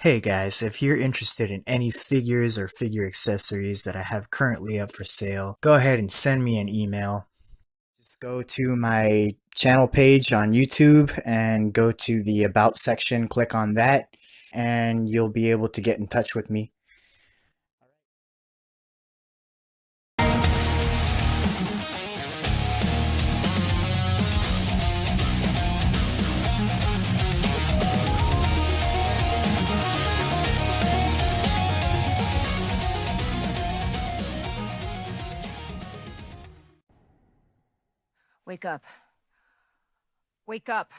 Hey guys, if you're interested in any figures or figure accessories that I have currently up for sale, go ahead and send me an email. Just go to my channel page on YouTube and go to the About section, click on that, and you'll be able to get in touch with me. Wake up. Wake up.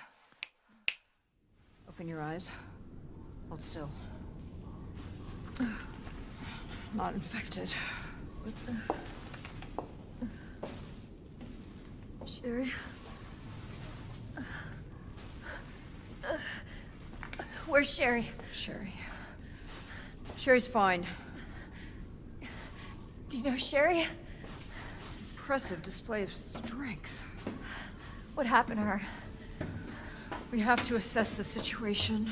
Open your eyes. Hold still. Not infected. Sherry? Where's Sherry? Sherry's fine. Do you know Sherry? Impressive display of strength. What happened to her? We have to assess the situation.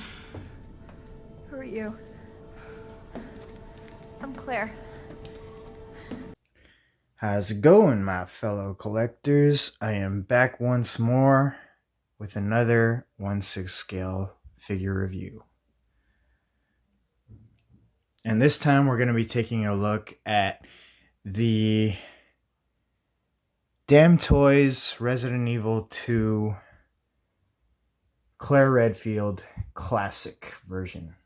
Who are you? I'm Claire. How's it going, my fellow collectors? I am back once more with another 1/6 scale figure review. And this time we're going to be taking a look at the Damtoys Resident Evil 2 Claire Redfield Classic version.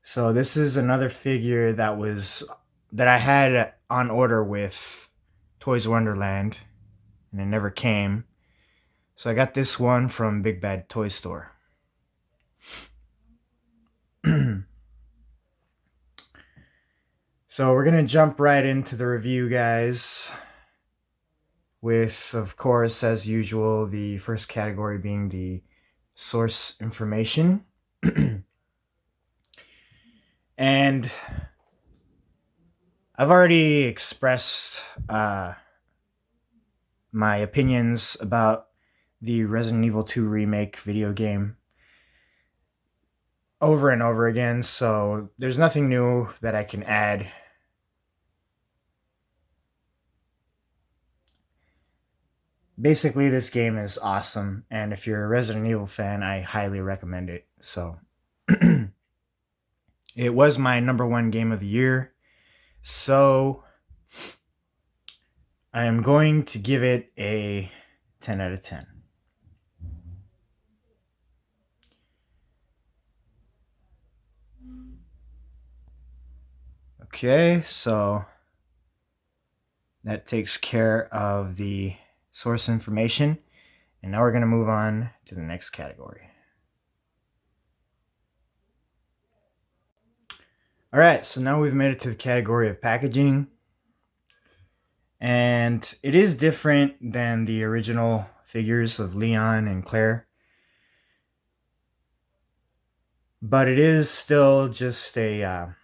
So this is another figure that I had on order with Toys Wonderland, and it never came. So I got this one from Big Bad Toy Store. So we're gonna jump right into the review, guys, with, of course, as usual, the first category being the source information. And I've already expressed my opinions about the Resident Evil 2 remake video game over and over again, so there's nothing new that I can add. Basically, this game is awesome, and if you're a Resident Evil fan, I highly recommend it. So it was my number one game of the year, so I am going to give it a 10 out of 10. Okay, so that takes care of the source information, and now we're going to move on to the next category. All right, so now we've made it to the category of packaging, and it is different than the original figures of Leon and Claire, but it is still just a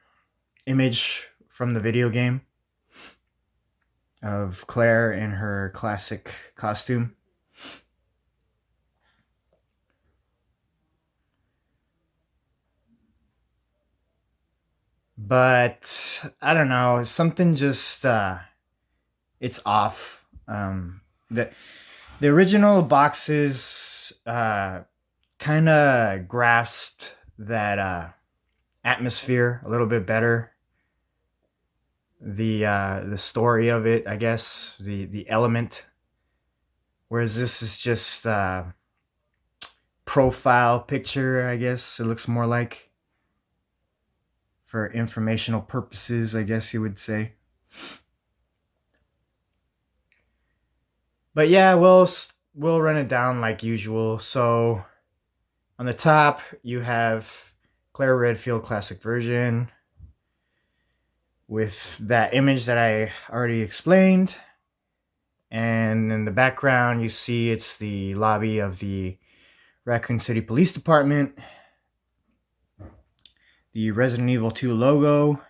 image from the video game of Claire in her classic costume. But I don't know, something just it's off. The original boxes kind of grasped that atmosphere a little bit better. The story of it, I guess, the element. Whereas this is just profile picture, I guess it looks more like, for informational purposes, I guess you would say. But yeah, we'll run it down like usual. So on the top, you have Claire Redfield Classic version with that image that I already explained. And in the background, you see it's the lobby of the Raccoon City Police Department. The Resident Evil 2 logo.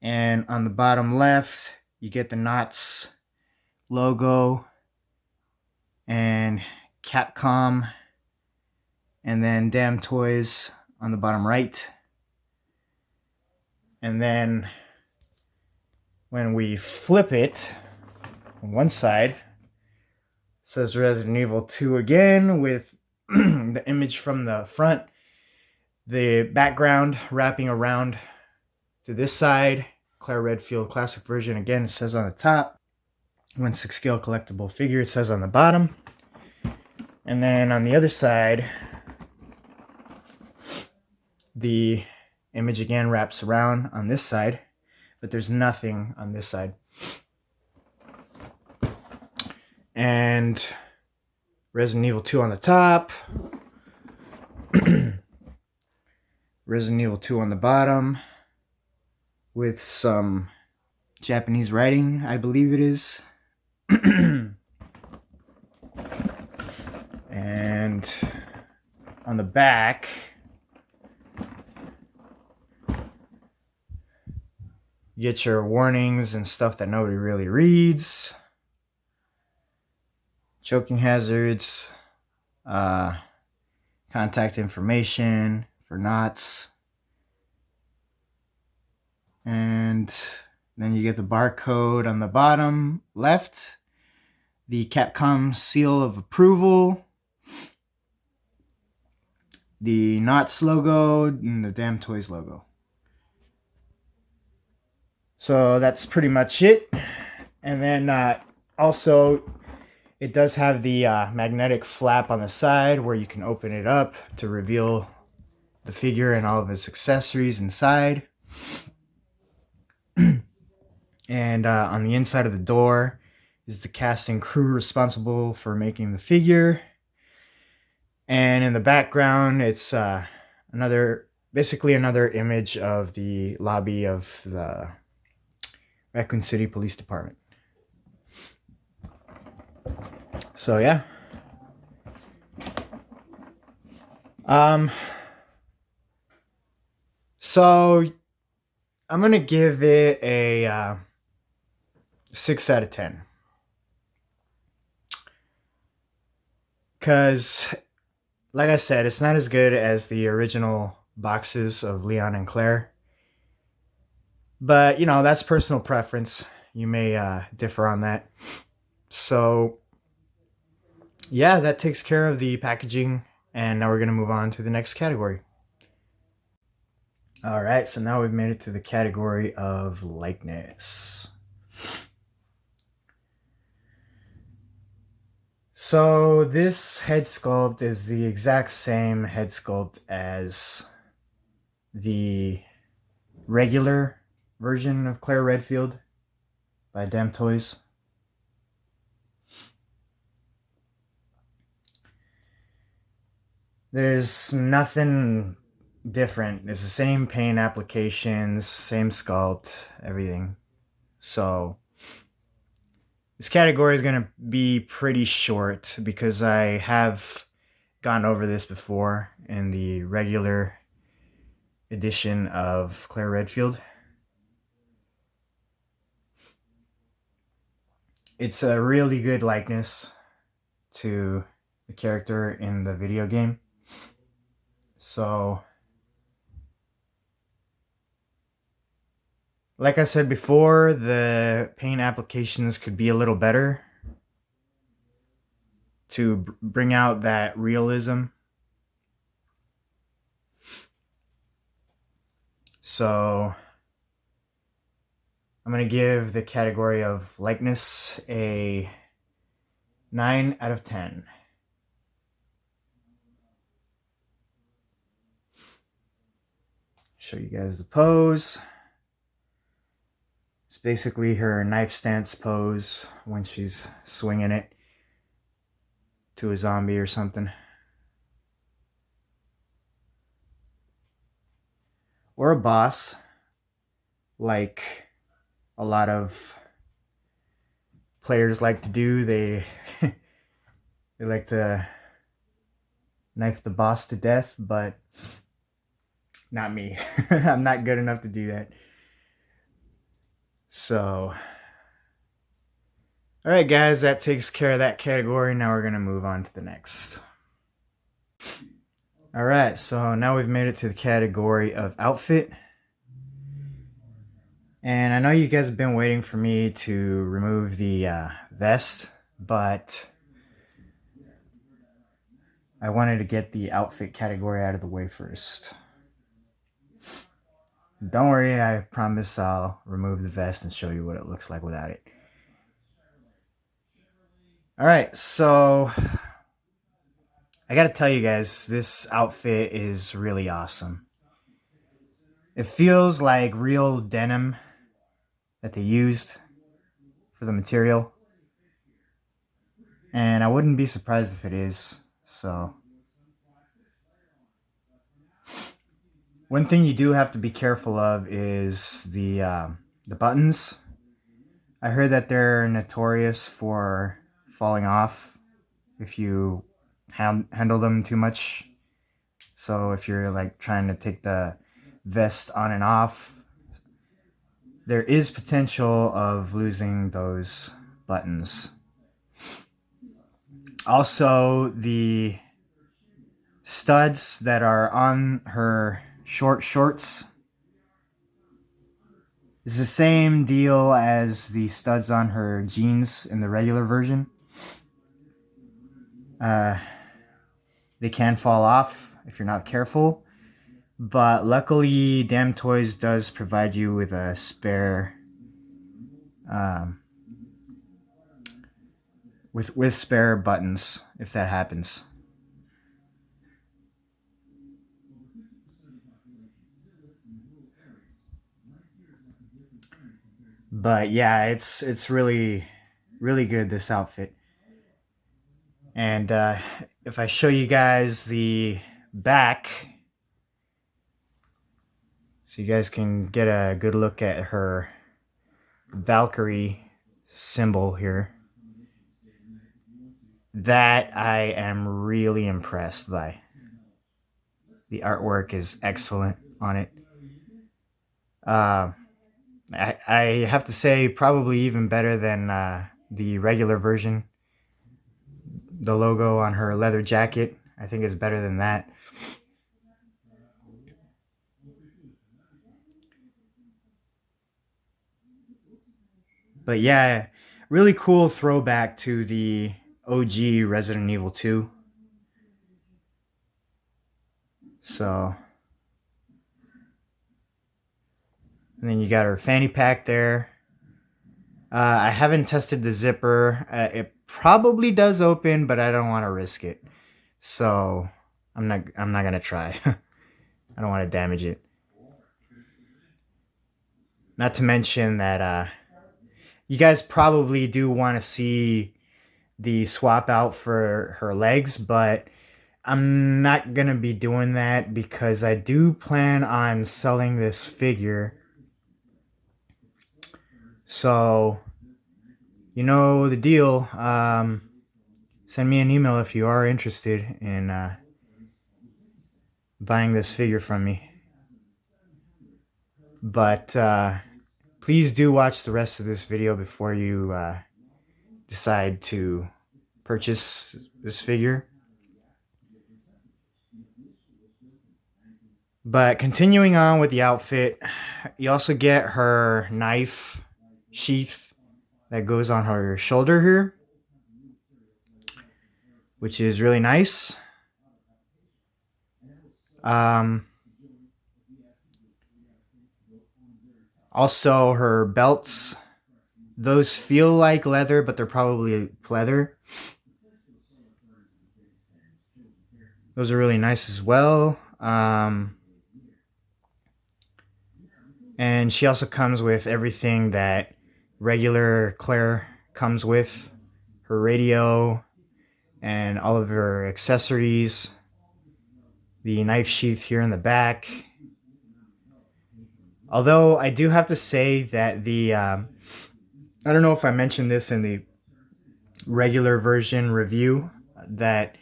And on the bottom left, you get the Knott's logo and Capcom, and then Damtoys on the bottom right. And then when we flip it on one side, it says Resident Evil 2 again with the image from the front, the background wrapping around to this side. Claire Redfield Classic Version again, it says on the top. 1/6 scale collectible figure, it says on the bottom. And then on the other side, the image again wraps around on this side, but there's nothing on this side. And Resident Evil 2 on the top. Resident Evil 2 on the bottom with some Japanese writing, I believe it is. And on the back, you get your warnings and stuff that nobody really reads. Choking hazards, contact information for knots. And then you get the barcode on the bottom left, the Capcom seal of approval, the Knots logo, and the Damtoys logo. So that's pretty much it. And then also, it does have the magnetic flap on the side where you can open it up to reveal the figure and all of its accessories inside. And on the inside of the door is the cast and crew responsible for making the figure. And in the background, it's basically another image of the lobby of the Raccoon City Police Department. So yeah. So I'm gonna give it a 6 out of 10. Because, like I said, it's not as good as the original boxes of Leon and Claire. But, that's personal preference. You may differ on that. So, yeah, that takes care of the packaging. And now we're going to move on to the next category. All right, so now we've made it to the category of likeness. So this head sculpt is the exact same head sculpt as the regular version of Claire Redfield by Damtoys. There's nothing different. It's the same paint applications, same sculpt, everything. So this category is going to be pretty short because I have gone over this before in the regular edition of Claire Redfield. It's a really good likeness to the character in the video game. So, like I said before, the paint applications could be a little better to bring out that realism. So, I'm going to give the category of likeness a 9 out of 10. Show you guys the pose. It's basically her knife stance pose when she's swinging it to a zombie or something. Or a boss, like a lot of players like to do. They like to knife the boss to death, but not me. I'm not good enough to do that. So, Alright guys, that takes care of that category. Now we're going to move on to the next. Alright, so now we've made it to the category of outfit. And I know you guys have been waiting for me to remove the vest, but I wanted to get the outfit category out of the way first. Don't worry, I promise I'll remove the vest and show you what it looks like without it. Alright, so I gotta tell you guys, this outfit is really awesome. It feels like real denim that they used for the material. And I wouldn't be surprised if it is. So one thing you do have to be careful of is the buttons. I heard that they're notorious for falling off if you handle them too much. So if you're like trying to take the vest on and off, there is potential of losing those buttons. Also, the studs that are on her short shorts is the same deal as the studs on her jeans in the regular version. They can fall off if you're not careful, but luckily Damtoys does provide you with a spare with spare buttons if that happens. But yeah, it's really good, this outfit. And if I show you guys the back, so you guys can get a good look at her Valkyrie symbol here, that I am really impressed by. The artwork is excellent on it. I have to say, probably even better than the regular version. The logo on her leather jacket, I think, is better than that. But yeah, really cool throwback to the OG Resident Evil 2. So, and then you got her fanny pack there. I haven't tested the zipper. It probably does open, but I don't want to risk it. So I'm not gonna try. I don't want to damage it. Not to mention that you guys probably do want to see the swap out for her legs, but I'm not gonna be doing that because I do plan on selling this figure. So, you know the deal. Send me an email if you are interested in buying this figure from me. But please do watch the rest of this video before you decide to purchase this figure. But continuing on with the outfit, you also get her knife sheath that goes on her shoulder here, which is really nice. Also, her belts, those feel like leather, but they're probably pleather. Those are really nice as well. And she also comes with everything that regular Claire comes with. Her radio and all of her accessories. The knife sheath here in the back. Although I do have to say that the... I don't know if I mentioned this in the regular version review, that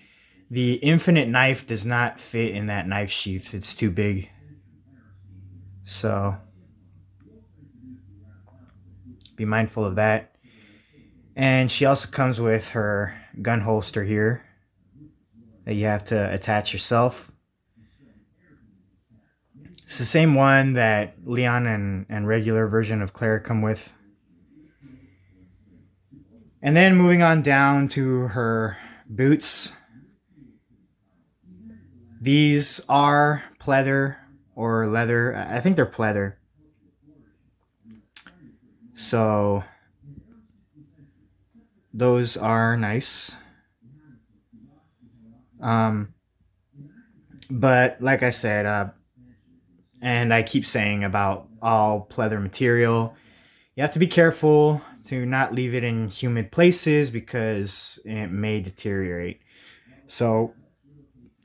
the infinite knife does not fit in that knife sheath. It's too big. So be mindful of that. And she also comes with her gun holster here that you have to attach yourself. It's the same one that Leon and regular version of Claire come with. And then moving on down to her boots. These are pleather or leather. I think they're pleather. So those are nice. But like I said, and I keep saying about all pleather material, you have to be careful to not leave it in humid places because it may deteriorate. So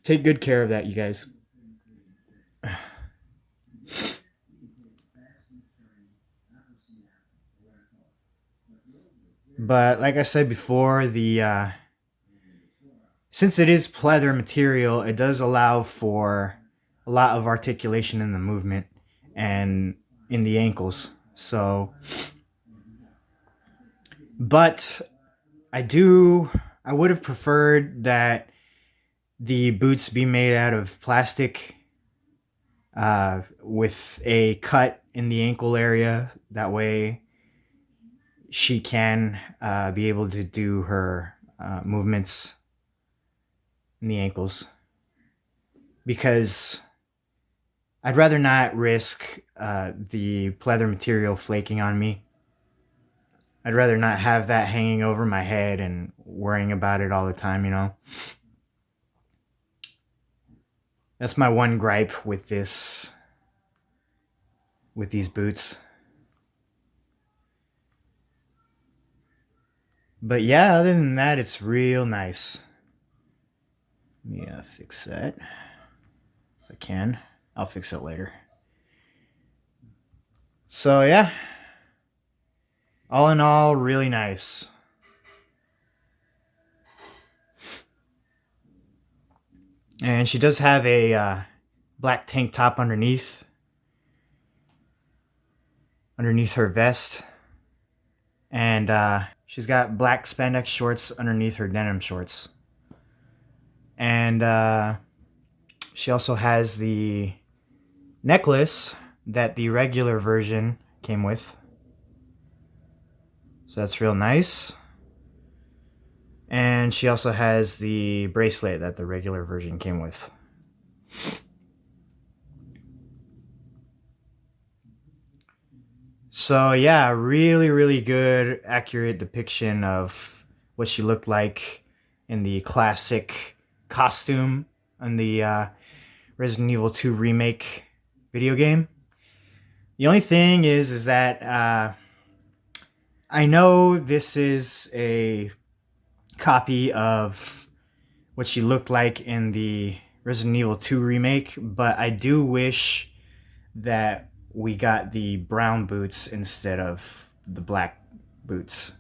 take good care of that, you guys. But like I said before, the since it is pleather material, it does allow for a lot of articulation in the movement and in the ankles. So, but I would have preferred that the boots be made out of plastic with a cut in the ankle area. That way she can be able to do her movements in the ankles. Because I'd rather not risk the pleather material flaking on me. I'd rather not have that hanging over my head and worrying about it all the time, you know? That's my one gripe with these boots. But yeah, other than that, it's real nice. Let me fix that. If I can. I'll fix it later. So yeah. All in all, really nice. And she does have a black tank top underneath her vest. And she's got black spandex shorts underneath her denim shorts. And she also has the necklace that the regular version came with. So that's real nice. And she also has the bracelet that the regular version came with. So yeah, really, really good, accurate depiction of what she looked like in the classic costume in the Resident Evil 2 remake video game. The only thing is that I know this is a copy of what she looked like in the Resident Evil 2 remake, but I do wish that we got the brown boots instead of the black boots.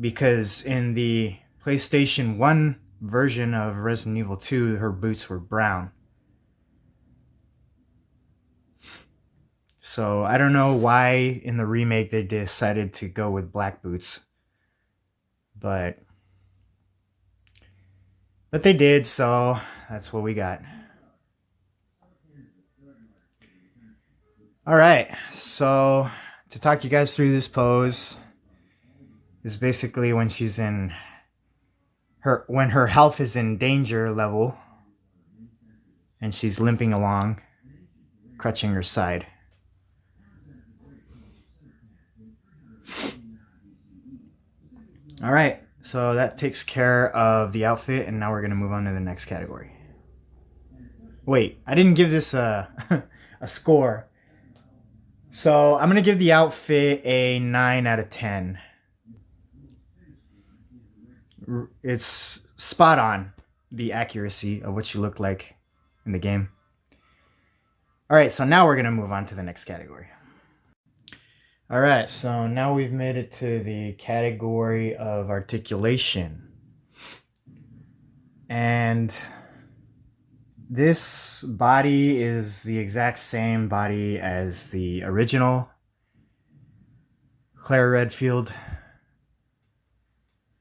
Because in the PlayStation 1 version of Resident Evil 2, her boots were brown. So I don't know why in the remake they decided to go with black boots. But they did, so that's what we got. Alright, so to talk you guys through this pose is basically when she's in when her health is in danger level and she's limping along, crutching her side. Alright, so that takes care of the outfit, and now we're going to move on to the next category. Wait, I didn't give this a score. So I'm going to give the outfit a 9 out of 10. It's spot on, the accuracy of what she looked like in the game. Alright, so now we're going to move on to the next category. Alright, so now we've made it to the category of articulation. And this body is the exact same body as the original Claire Redfield.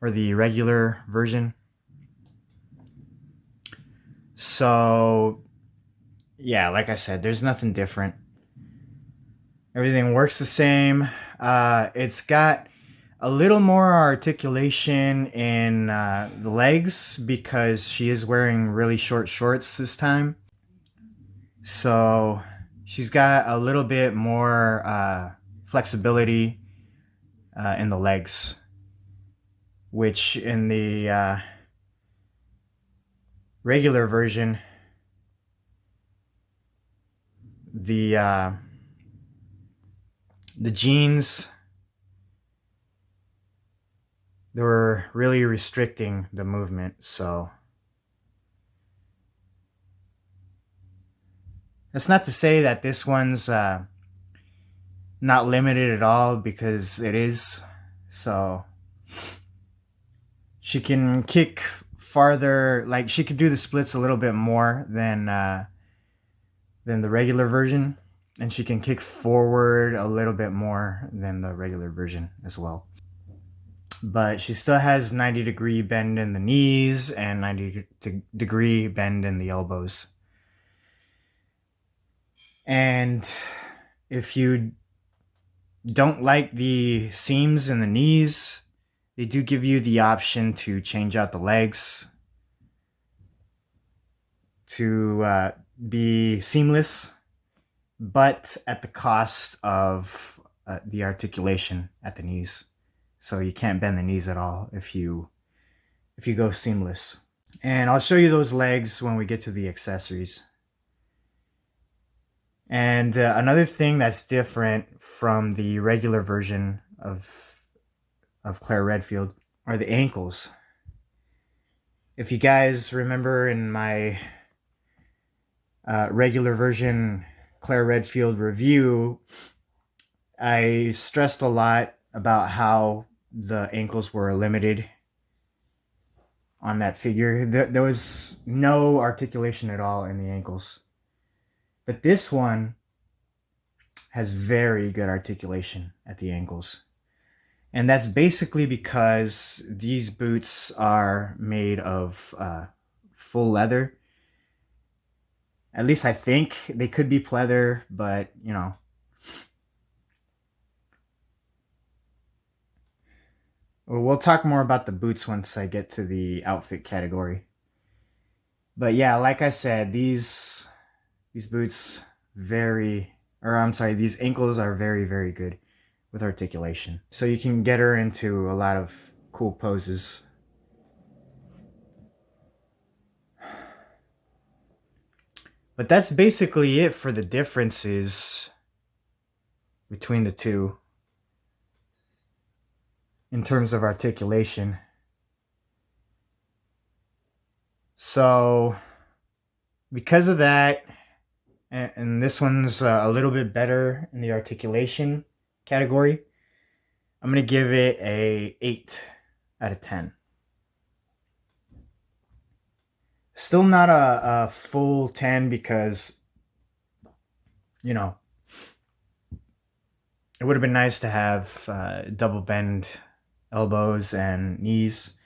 or the regular version. So yeah, like I said, there's nothing different. Everything works the same. It's got a little more articulation in the legs because she is wearing really short shorts this time. So she's got a little bit more flexibility in the legs, which in the regular version, the jeans, they were really restricting the movement. So that's not to say that this one's not limited at all, because it is. So she can kick farther, like she could do the splits a little bit more than the regular version, and she can kick forward a little bit more than the regular version as well. But she still has 90-degree bend in the knees and 90-degree bend in the elbows. And if you don't like the seams in the knees, they do give you the option to change out the legs to be seamless, but at the cost of the articulation at the knees. So you can't bend the knees at all if you go seamless. And I'll show you those legs when we get to the accessories. And another thing that's different from the regular version of Claire Redfield are the ankles. If you guys remember in my regular version Claire Redfield review, I stressed a lot about how the ankles were limited on that figure. There was no articulation at all in the ankles. But this one has very good articulation at the ankles. And that's basically because these boots are made of full leather. At least I think. They could be pleather, but you know. We'll talk more about the boots once I get to the outfit category. But yeah, like I said, these boots these ankles are very, very good with articulation. So you can get her into a lot of cool poses. But that's basically it for the differences between the two in terms of articulation. So because of that, and this one's a little bit better in the articulation category, I'm going to give it a 8 out of 10. Still not a full 10 because, you know, it would have been nice to have double bend elbows and knees.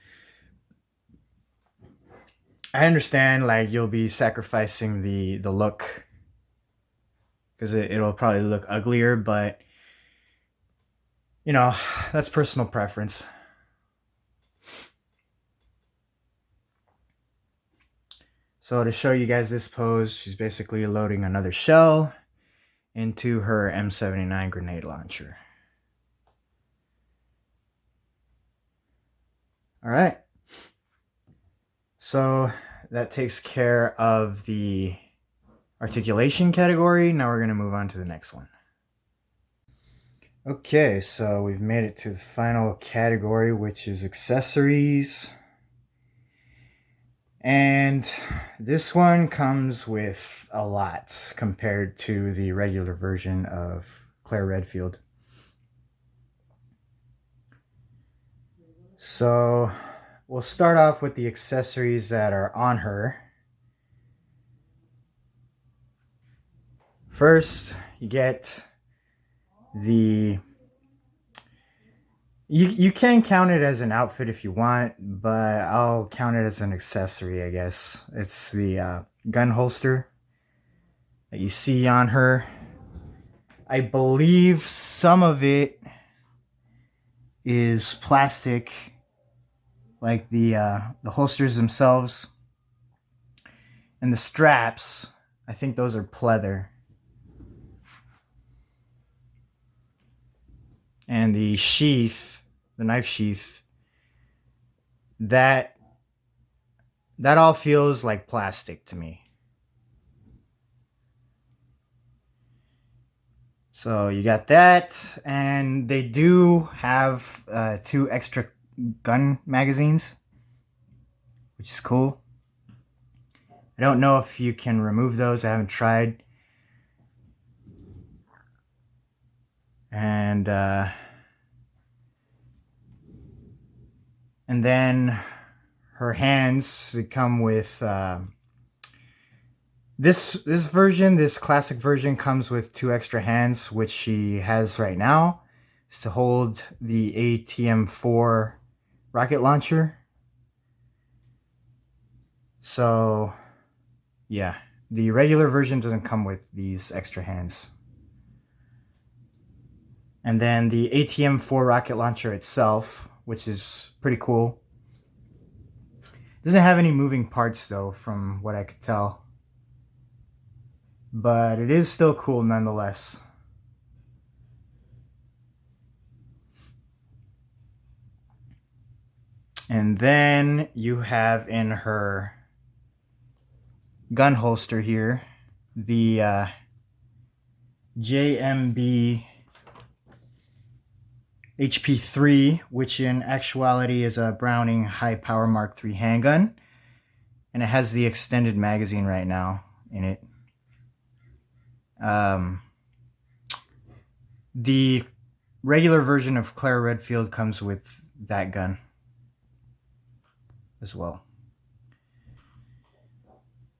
I understand, like, you'll be sacrificing the look because it'll probably look uglier, but you know, that's personal preference. So to show you guys this pose, she's basically loading another shell into her M79 grenade launcher. All right. So that takes care of the articulation category. Now we're going to move on to the next one. Okay, so we've made it to the final category, which is accessories. And this one comes with a lot compared to the regular version of Claire Redfield. So we'll start off with the accessories that are on her. First, you get the You can count it as an outfit if you want, but I'll count it as an accessory, I guess. It's the gun holster that you see on her. I believe some of it is plastic, like the holsters themselves, and the straps. I think those are pleather, and the sheath, the knife sheath, that that all feels like plastic to me. So you got that, and they do have 2 extra gun magazines, which is cool. I don't know if you can remove those. I haven't tried. And then her hands come with this version. This classic version comes with 2 extra hands, which she has right now. It's to hold the ATM-4 rocket launcher. So, yeah, the regular version doesn't come with these extra hands. And then the ATM-4 rocket launcher itself, which is pretty cool. Doesn't have any moving parts though, from what I could tell. But it is still cool nonetheless. And then you have in her gun holster here the JMB HP3, which in actuality is a Browning High Power Mark III handgun, and it has the extended magazine right now in it. The regular version of Claire Redfield comes with that gun as well.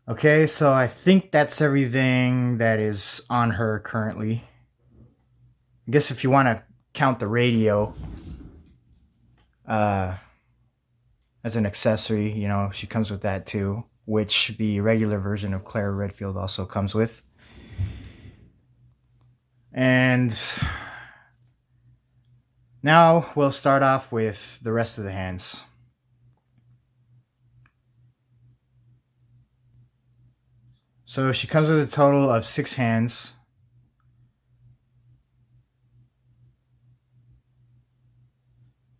Okay, so I think that's everything that is on her currently. I guess if you want to count the radio as an accessory, you know, she comes with that too, which the regular version of Claire Redfield also comes with. And now we'll start off with the rest of the hands. So she comes with a total of 6 hands.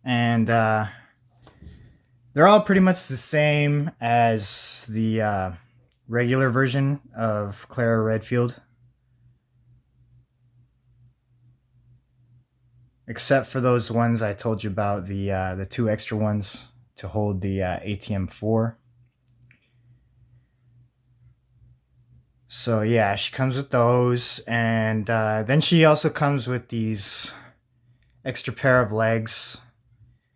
And they're all pretty much the same as the regular version of Clara Redfield, except for those ones I told you about, the 2 extra ones to hold the ATM-4. So yeah, she comes with those, and then she also comes with these extra pair of legs.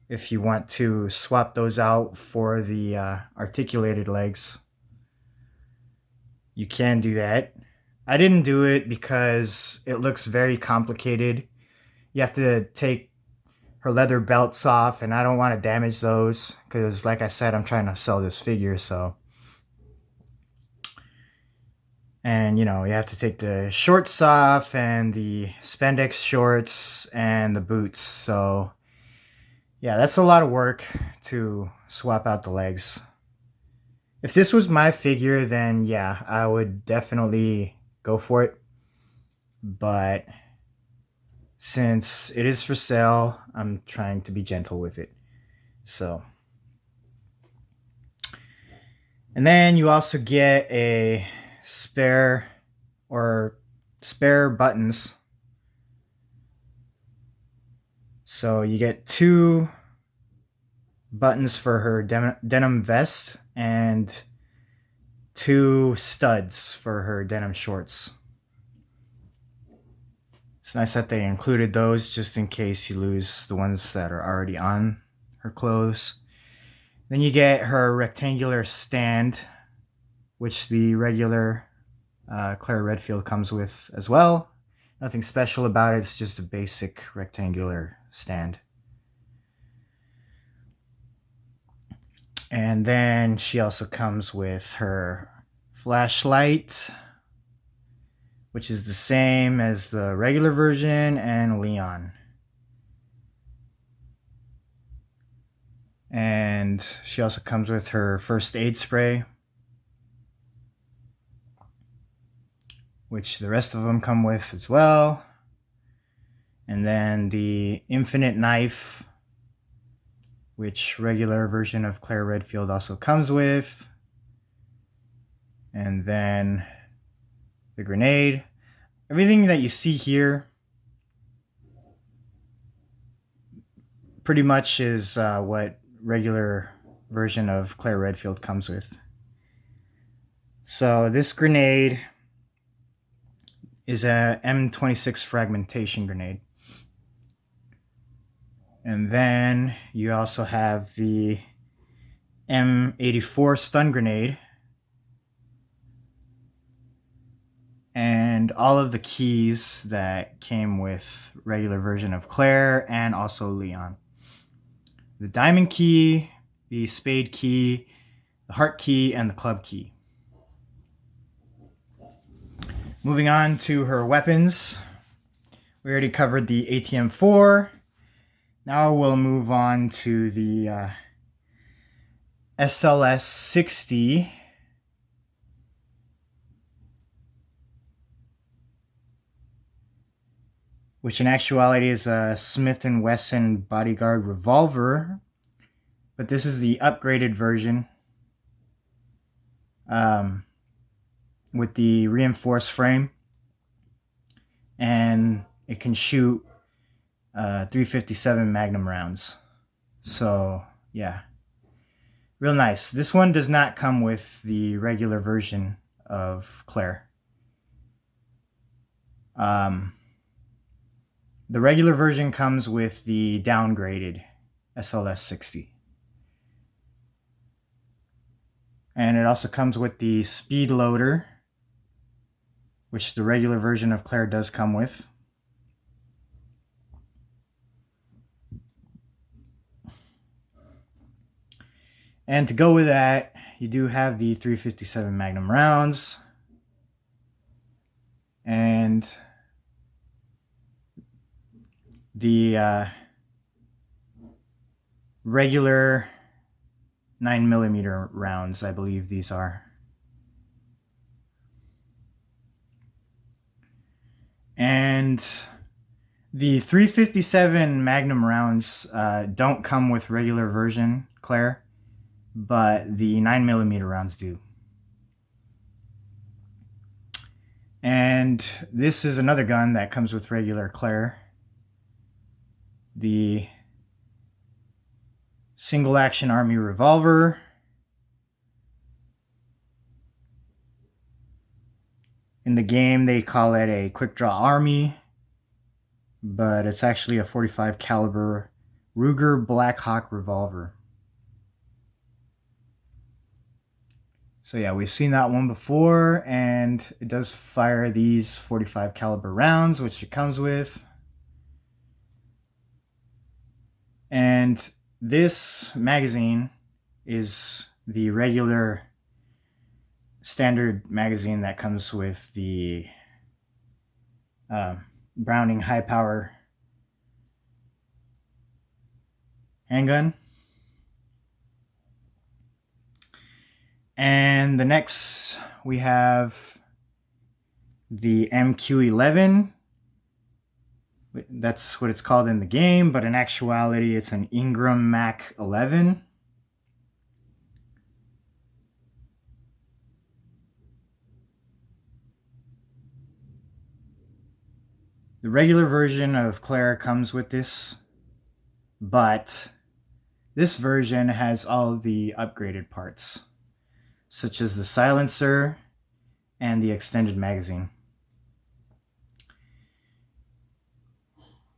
If you want to swap those out for the articulated legs, you can do that. I didn't do it because it looks very complicated. You have to take her leather belts off, and I don't want to damage those because, like I said, I'm trying to sell this figure, so. And, you know, you have to take the shorts off and the spandex shorts and the boots, so yeah, that's a lot of work to swap out the legs. If this was my figure, then yeah, I would definitely go for it. But since it is for sale, I'm trying to be gentle with it. So. And then you also get a spare buttons. So you get 2 buttons for her denim vest and 2 studs for her denim shorts. It's nice that they included those just in case you lose the ones that are already on her clothes. Then you get her rectangular stand, which the regular Claire Redfield comes with as well. Nothing special about it, it's just a basic rectangular stand. And then she also comes with her flashlight, which is the same as the regular version, and Leon. And she also comes with her first aid spray, which the rest of them come with as well. And then the infinite knife, which regular version of Claire Redfield also comes with. And then the grenade. Everything that you see here pretty much is what regular version of Claire Redfield comes with. So this grenade is a M26 fragmentation grenade. And then you also have the M84 stun grenade. And all of the keys that came with regular version of Claire and also Leon. The diamond key, the spade key, the heart key, and the club key. Moving on to her weapons. We already covered the ATM-4. Now we'll move on to the SLS-60. Which in actuality is a Smith & Wesson bodyguard revolver. But this is the upgraded version. With the reinforced frame. And it can shoot 357 Magnum rounds. So, yeah. Real nice. This one does not come with the regular version of Claire. The regular version comes with the downgraded SLS-60. And it also comes with the speed loader, which the regular version of Claire does come with. And to go with that, you do have the 357 Magnum rounds. And the regular 9mm rounds, I believe these are. And the 357 Magnum rounds don't come with regular version Claire, but the 9mm rounds do. And this is another gun that comes with regular Claire. The single action army revolver. In the game they call it a quick draw army, but it's actually a 45 caliber Ruger Black Hawk revolver. So yeah, we've seen that one before, and it does fire these 45 caliber rounds, which it comes with. And this magazine is the regular standard magazine that comes with the Browning high power handgun. And the next we have the MQ-11. That's what it's called in the game, but in actuality it's an Ingram Mac 11. The regular version of Claire comes with this, but this version has all the upgraded parts, such as the silencer and the extended magazine.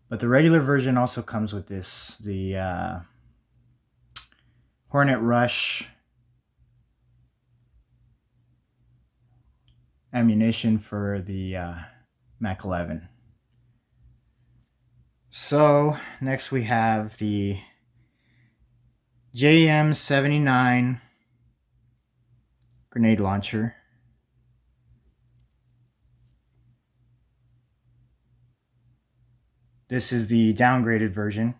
But the regular version also comes with this, the Hornet Rush ammunition for the Mac 11. So next we have the JM79 grenade launcher. This is the downgraded version.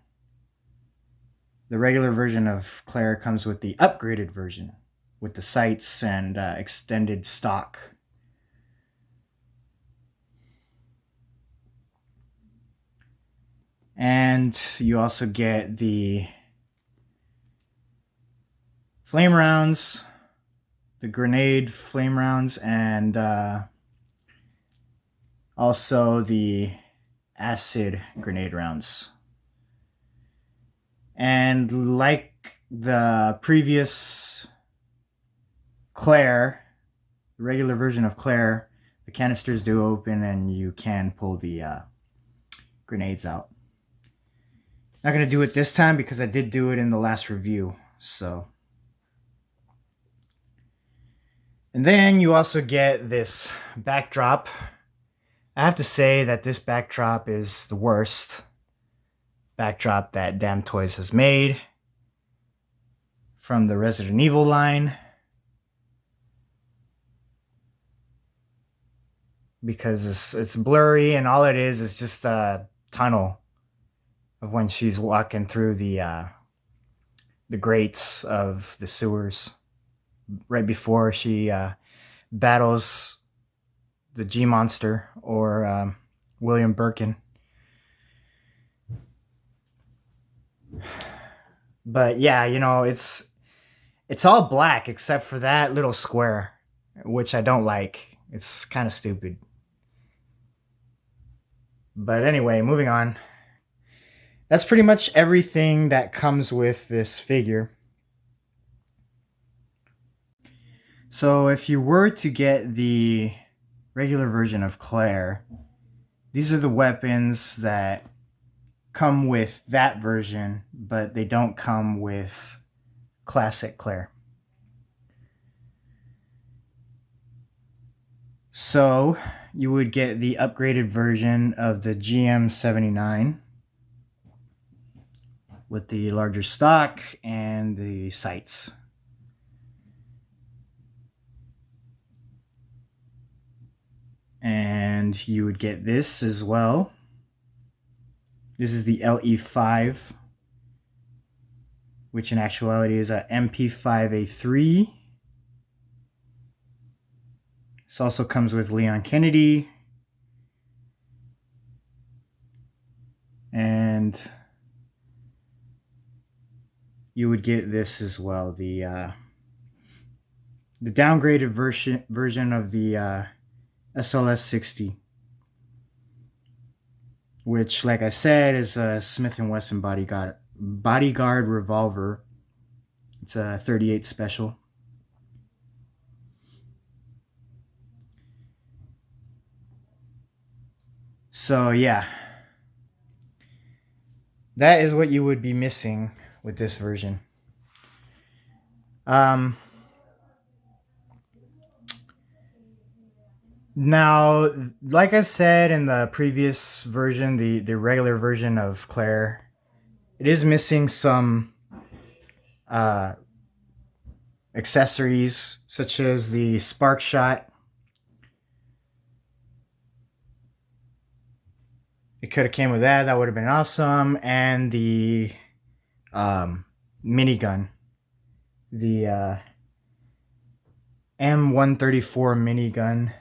The regular version of Claire comes with the upgraded version with the sights and extended stock. And you also get the flame rounds, the grenade flame rounds, and also the acid grenade rounds. And like the previous Claire, the regular version of Claire, the canisters do open and you can pull the grenades out. Not going to do it this time because I did do it in the last review. So, and then you also get this backdrop. I have to say that this backdrop is the worst backdrop that Damtoys has made from the Resident Evil line, because it's blurry and all it is just a tunnel of when she's walking through the grates of the sewers right before she battles the G Monster or William Birkin. But yeah, you know, it's all black except for that little square, which I don't like. It's kind of stupid. But anyway, moving on. That's pretty much everything that comes with this figure. So if you were to get the regular version of Claire, these are the weapons that come with that version, but they don't come with classic Claire. So you would get the upgraded version of the GM79 with the larger stock and the sights. And you would get this as well. This is the LE5, which in actuality is a MP5A3. This also comes with Leon Kennedy. And you would get this as well, the downgraded version of the SLS-60, which, like I said, is a Smith & Wesson bodyguard revolver. It's a 38 special. So yeah, that is what you would be missing with this version. Now, like I said in the previous version, the regular version of Claire, it is missing some accessories, such as the spark shot. It could have came with that. That would have been awesome. And the minigun, the M134 minigun.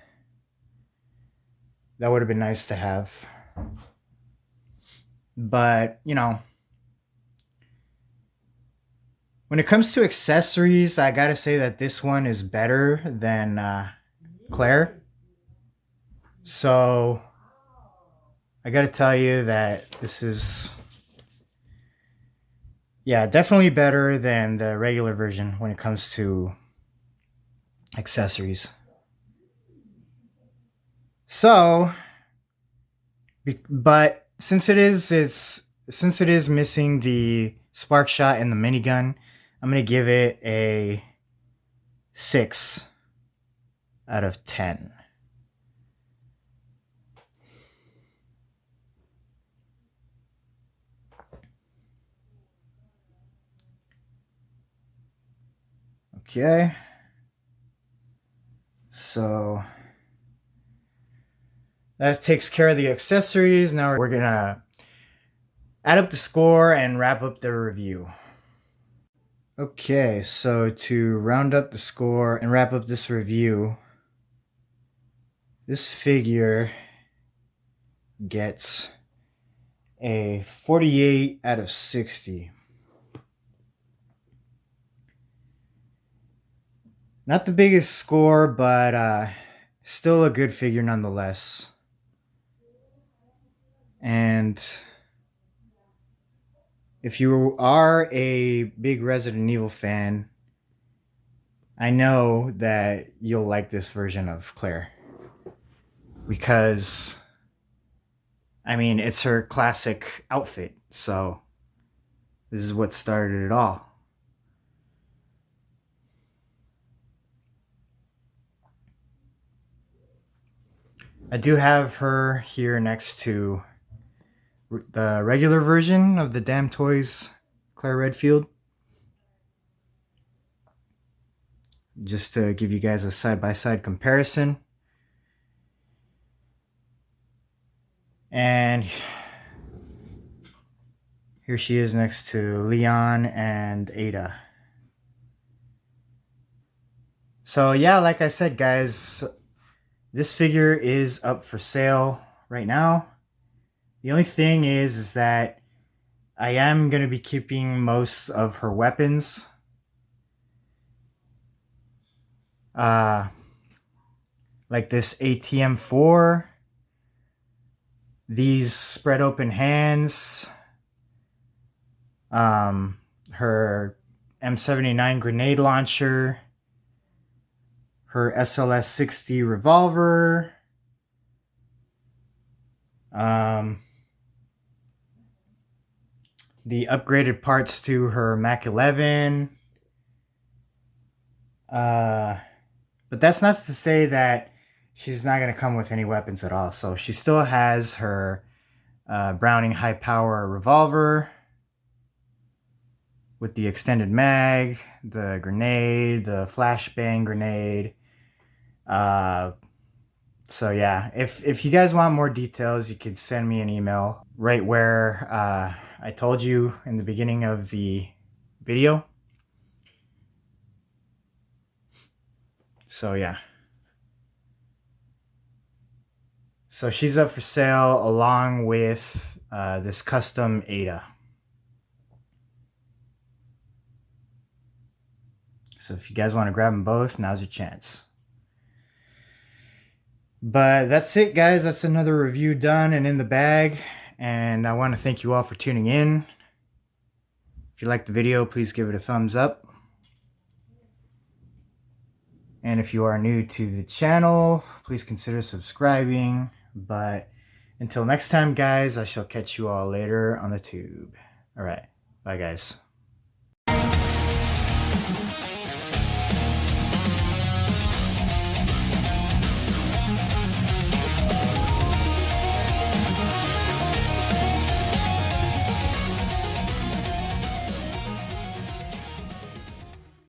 That would have been nice to have. But, you know, when it comes to accessories, I gotta say that this one is better than Claire. So I gotta tell you that this is, yeah, definitely better than the regular version when it comes to accessories. So, but since it is missing the spark shot and the minigun, I'm gonna give it a 6 out of 10. Okay. So that takes care of the accessories. Now we're gonna add up the score and wrap up the review. Okay, so to round up the score and wrap up this review, this figure gets a 48 out of 60. Not the biggest score, but still a good figure nonetheless. And if you are a big Resident Evil fan, I know that you'll like this version of Claire. Because, I mean, it's her classic outfit, so this is what started it all. I do have her here next to the regular version of the Damtoys Claire Redfield. Just to give you guys a side-by-side comparison. And here she is next to Leon and Ada. So yeah, like I said, guys, this figure is up for sale right now. The only thing is that I am going to be keeping most of her weapons. Like this ATM-4, these spread open hands, her M79 grenade launcher, her SLS-60 revolver, the upgraded parts to her Mac 11. But that's not to say that she's not going to come with any weapons at all. So she still has her Browning high power revolver with the extended mag, the grenade, the flashbang grenade. So yeah, if you guys want more details, you could send me an email right where I told you in the beginning of the video. So yeah. So she's up for sale along with this custom Ada. So if you guys want to grab them both, now's your chance. But that's it, guys. That's another review done and in the bag. And I want to thank you all for tuning in. If you liked the video, please give it a thumbs up. And if you are new to the channel, please consider subscribing. But until next time, guys, I shall catch you all later on the tube. All right. Bye, guys.